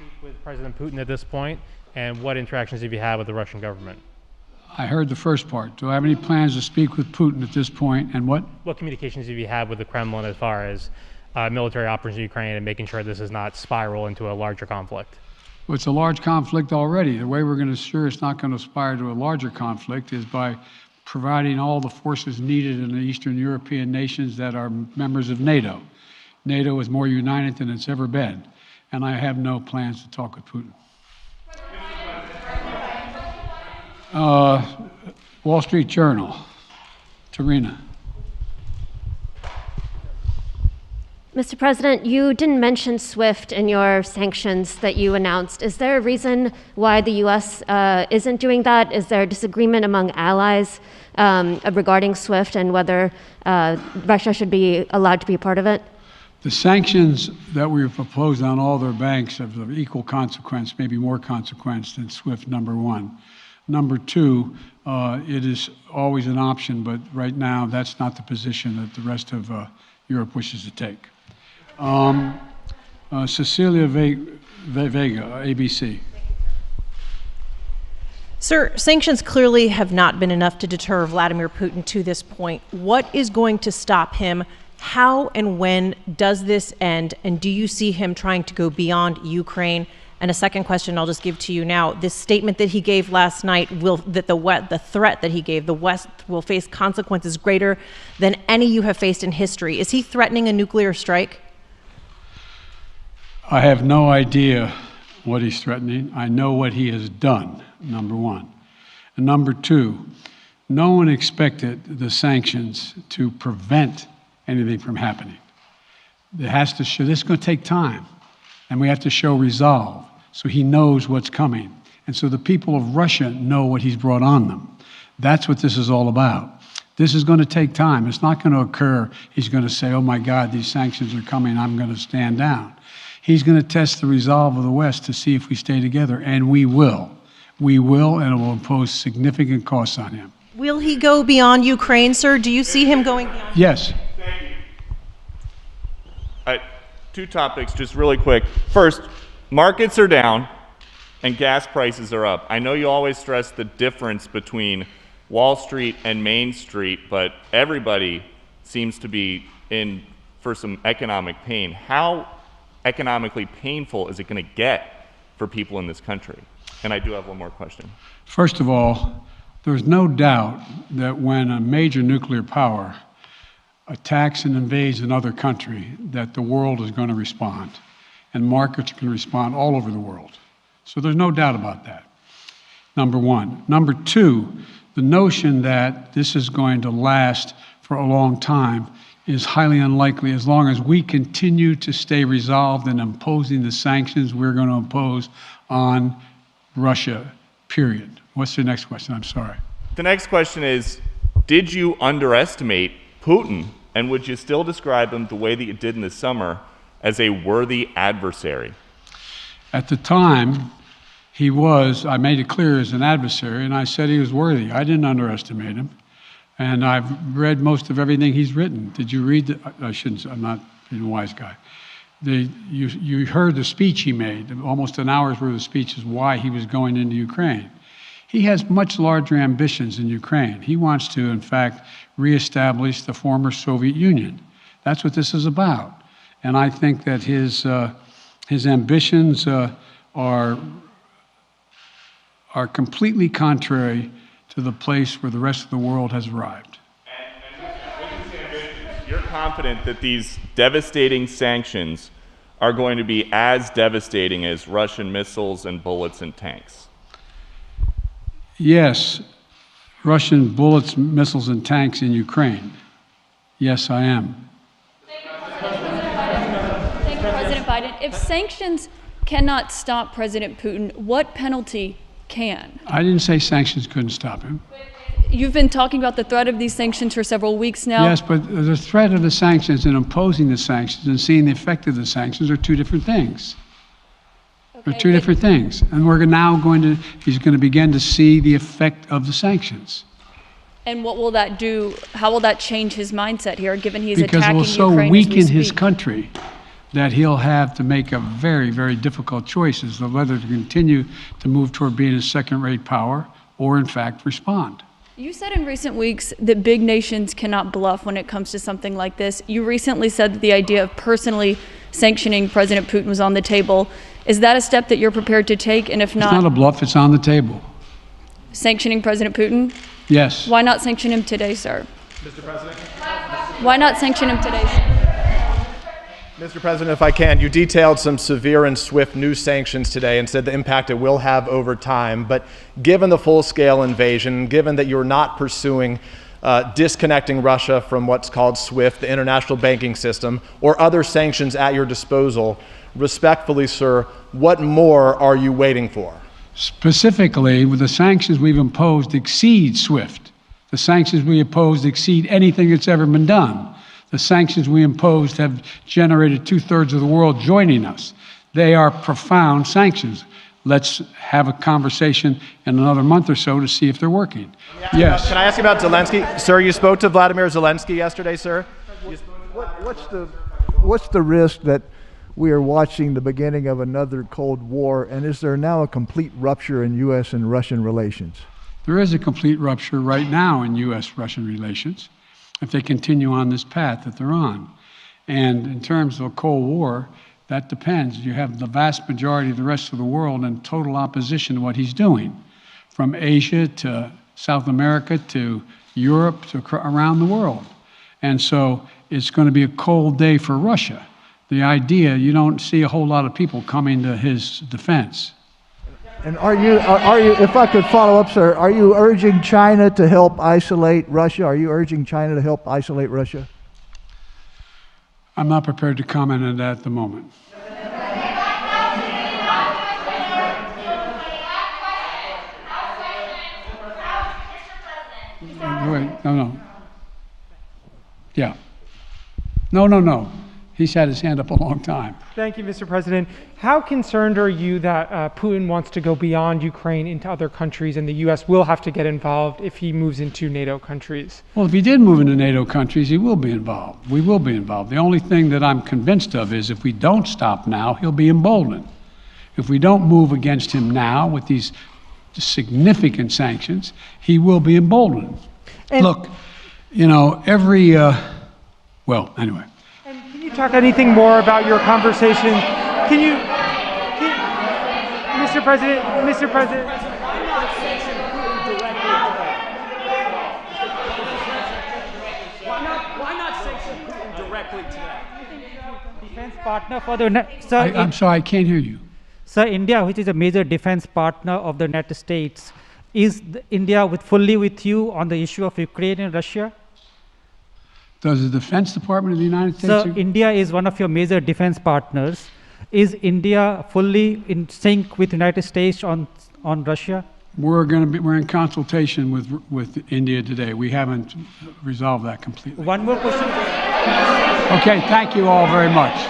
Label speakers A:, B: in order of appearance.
A: speak with President Putin at this point, and what interactions have you had with the Russian government?
B: I heard the first part. Do I have any plans to speak with Putin at this point, and what?
A: What communications have you had with the Kremlin as far as military operations in Ukraine and making sure this does not spiral into a larger conflict?
B: Well, it's a large conflict already. The way we're going to ensure it's not going to aspire to a larger conflict is by providing all the forces needed in the Eastern European nations that are members of NATO. NATO is more united than it's ever been, and I have no plans to talk with Putin. Wall Street Journal, Tarina.
C: Mr. President, you didn't mention SWIFT in your sanctions that you announced. Is there a reason why the U.S. Isn't doing that? Is there a disagreement among allies regarding SWIFT and whether Russia should be allowed to be a part of it?
B: The sanctions that we have proposed on all their banks are of equal consequence, maybe more consequence than SWIFT, number one. Number two, it is always an option, but right now that's not the position that the rest of Europe wishes to take. Cecilia Vega, ABC.
D: Sir, sanctions clearly have not been enough to deter Vladimir Putin to this point. What is going to stop him? How and when does this end? And do you see him trying to go beyond Ukraine? And a second question I'll just give to you now. This statement that he gave last night, the threat that he gave, the West will face consequences greater than any you have faced in history. Is he threatening a nuclear strike?
B: I have no idea what he's threatening. I know what he has done, number one. And number two, no one expected the sanctions to prevent anything from happening. It has to show, this is going to take time, and we have to show resolve. So he knows what's coming. And so the people of Russia know what he's brought on them. That's what this is all about. This is going to take time. It's not going to occur. He's going to say, oh my God, these sanctions are coming. I'm going to stand down. He's going to test the resolve of the West to see if we stay together. And we will. We will, and it will impose significant costs on him.
D: Will he go beyond Ukraine, sir? Do you see him going beyond?
B: Yes.
E: Thank you. Two topics, just really quick. First, markets are down and gas prices are up. I know you always stress the difference between Wall Street and Main Street, but everybody seems to be in for some economic pain. How economically painful is it going to get for people in this country? And I do have one more question.
B: First of all, there's no doubt that when a major nuclear power attacks and invades another country, that the world is going to respond. And markets can respond all over the world. So there's no doubt about that, number one. Number two, the notion that this is going to last for a long time is highly unlikely as long as we continue to stay resolved in imposing the sanctions we're going to impose on Russia, period. What's the next question? I'm sorry.
E: The next question is, did you underestimate Putin, and would you still describe him the way that you did in the summer as a worthy adversary?
B: At the time, he was, I made it clear, as an adversary, and I said he was worthy. I didn't underestimate him. And I've read most of everything he's written. Did you read? I shouldn't, I'm not being a wise guy. You heard the speech he made, almost an hour's worth of speeches, why he was going into Ukraine. He has much larger ambitions in Ukraine. He wants to, in fact, reestablish the former Soviet Union. That's what this is about. And I think that his ambitions are completely contrary to the place where the rest of the world has arrived.
E: And with these ambitions, you're confident that these devastating sanctions are going to be as devastating as Russian missiles and bullets and tanks?
B: Yes, Russian bullets, missiles, and tanks in Ukraine. Yes, I am.
F: Thank you, President Biden. If sanctions cannot stop President Putin, what penalty can?
B: I didn't say sanctions couldn't stop him.
F: You've been talking about the threat of these sanctions for several weeks now.
B: Yes, but the threat of the sanctions and imposing the sanctions and seeing the effect of the sanctions are two different things. They're two different things. And he's going to begin to see the effect of the sanctions.
F: And what will that do? How will that change his mindset here, given he's
B: because
F: attacking
B: it will so
F: Ukraine
B: weaken
F: as we
B: his
F: speak?
B: country that he'll have to make a very, very difficult choice as to whether to continue to move toward being a second-rate power or, in fact, respond.
F: You said in recent weeks that big nations cannot bluff when it comes to something like this. You recently said that the idea of personally sanctioning President Putin was on the table. Is that a step that you're prepared to take? And if
B: It's not a
F: not,
B: bluff, it's on the table.
F: sanctioning President Putin?
B: Yes.
F: Why not sanction him today, sir? Mr. President? Why not sanction him today, sir?
G: Mr. President, if I can, you detailed some severe and swift new sanctions today and said the impact it will have over time. But given the full-scale invasion, given that you're not pursuing disconnecting Russia from what's called SWIFT, the international banking system, or other sanctions at your disposal, respectfully, sir, what more are you waiting for?
B: Specifically, with the sanctions we've imposed exceed SWIFT. The sanctions we imposed exceed anything that's ever been done. The sanctions we imposed have generated 2/3 of the world joining us. They are profound sanctions. Let's have a conversation in another month or so to see if they're working. Yes.
G: Can I ask you about Zelensky? Sir, you spoke to Vladimir Zelensky yesterday, sir?
H: What's the risk that we are watching the beginning of another Cold War, and is there now a complete rupture in U.S. and Russian relations?
B: There is a complete rupture right now in U.S.-Russian relations if they continue on this path that they're on. And in terms of a Cold War, that depends. You have the vast majority of the rest of the world in total opposition to what he's doing, from Asia to South America to Europe to around the world. And so it's going to be a cold day for Russia. The idea, you don't see a whole lot of people coming to his defense.
H: And are you, if I could follow up, sir, are you urging China to help isolate Russia? Are you urging China to help isolate Russia?
B: I'm not prepared to comment on that at the moment. Wait, no. Yeah. No. He's had his hand up a long time.
I: Thank you, Mr. President. How concerned are you that Putin wants to go beyond Ukraine into other countries, and the U.S. will have to get involved if he moves into NATO countries?
B: Well, if he did move into NATO countries, he will be involved. We will be involved. The only thing that I'm convinced of is if we don't stop now, he'll be emboldened. If we don't move against him now with these significant sanctions, he will be emboldened. Look, you know, anyway.
I: Can you talk anything more about your conversation? Mr. President.
J: Why not sanction Putin directly today?
K: Defense partner for the sir.
B: I'm sorry, I can't hear you.
K: Sir, India, which is a major defense partner of the United States, is India fully with you on the issue of Ukraine and Russia?
B: Does the Defense Department of the United States...
K: So India is one of your major defense partners. Is India fully in sync with the United States on Russia?
B: We're in consultation with India today. We haven't resolved that completely.
K: One more question.
B: Okay, thank you all very much.